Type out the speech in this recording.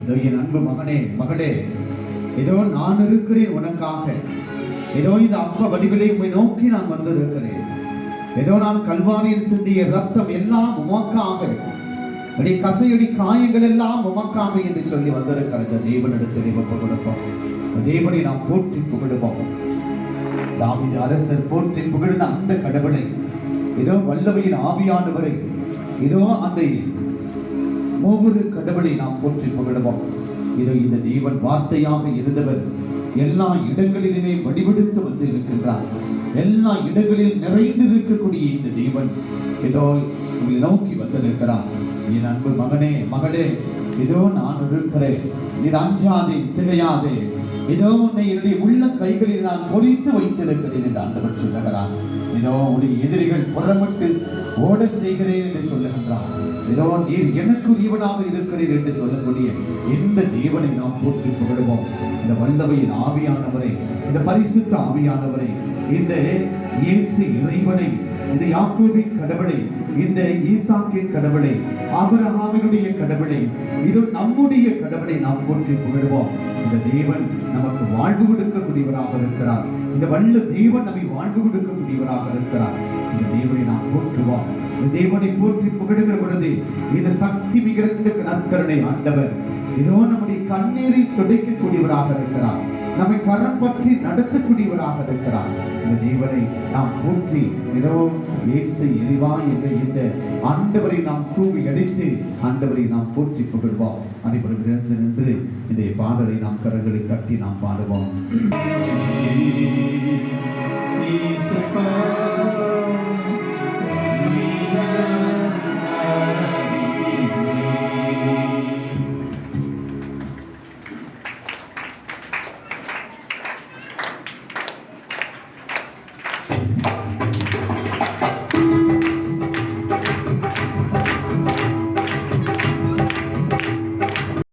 இதோ என் அன்பு மகனே மகளே, ஏதோ நான் இருக்கிறேன் உனக்காக. ஏதோ இந்த அப்ப வடிவிலை உம்மை நோக்கி நான் வந்திருக்கிறேன். ஏதோ நான் கல்வாரியில் சிந்திய ரத்தம் எல்லாம் உமக்காக, அடி கசையடி காயங்கள் எல்லாம் உமக்காக என்று சொல்லி வந்திருக்கிற தேவனிடத்தில் ஒப்பு கொடுப்போம். தேவனை நாம் போற்றி புகழுவோம். தாவீது அரசர் போற்றி புகழ்ந்த அந்த கடவுளை, ஏதோ வல்லமையின் ஆவியானவரை, ஏதோ அந்த மூவரு கடவுளை நாம் போற்றி புகழுவோம். இதோ இந்த தேவன் வார்த்தையாக இருந்தவர் எல்லா இடங்களிலுமே வடிவெடுத்து வந்து இருக்கின்றார். எல்லா இடங்களில் நிறைந்து இருக்கக்கூடிய இந்த தேவன் ஏதோ உங்களை நோக்கி வந்திருக்கிறார். என் அன்பு மகனே மகளே, இதோ நான் இருக்கிறேன், நீ அஞ்சாதே திகையாதே, இதோ உன்னை என்னுடைய உள்ள கைகளில் நான் பொறித்து வைத்திருக்கிறேன் என்று ஆண்டவர் சொல்லுகிறார். இதோ உடைய எதிரிகள் புறமிட்டு ஓட செய்கிறேன் என்று சொல்லுகின்றார். இதோ நீர் எனக்குரியவனாக இருக்கிறீர் என்று சொல்லக்கூடிய இந்த தேவனை நாம் போற்றி புகழுவோம். இந்த வல்லமையின் ஆவியானவரை, இந்த பரிசுத்த ஆவியானவரை, இந்த இயேசு இறைவனை, இந்த யாக்கோபின் கடவுளை, இந்த ஈசாக்கின் கடவுளை, ஆபிரகாமினுடைய கடவுளை, இது நம்முடைய கடவுளை நாம் போற்றி புகழுவோம். இந்த தேவன் நமக்கு வாழ்வு கொடுக்கக்கூடியவராக இருக்கிறார். இந்த வல்ல தேவன் நம்மை வாழ்வு கொடுக்கக்கூடியவராக இருக்கிறார். இந்த தேவனை நாம் போற்றுவோம். இந்த தேவனை போற்றி புகழுகிற பொழுது இந்த சக்தி மிகுந்த நற்கருணை ஆண்டவர் இதோ நம்முடைய கண்ணீரை துடைக்கக்கூடியவராக இருக்கிறார். நம்மை கரம் பற்றி நடத்தக்கூடியவராக இருக்கிறார். இந்த தேவனை நாம் போற்றி ஏதோ இயேசு இறைவா என்ற இந்த ஆண்டவரை நாம் கூவி அடித்து ஆண்டவரை நாம் போற்றி புகழ்வோம். அனைவரும் இருந்து நின்று இந்த பாடலை நாம் கரங்களை கட்டி நாம் பாடுவோம்.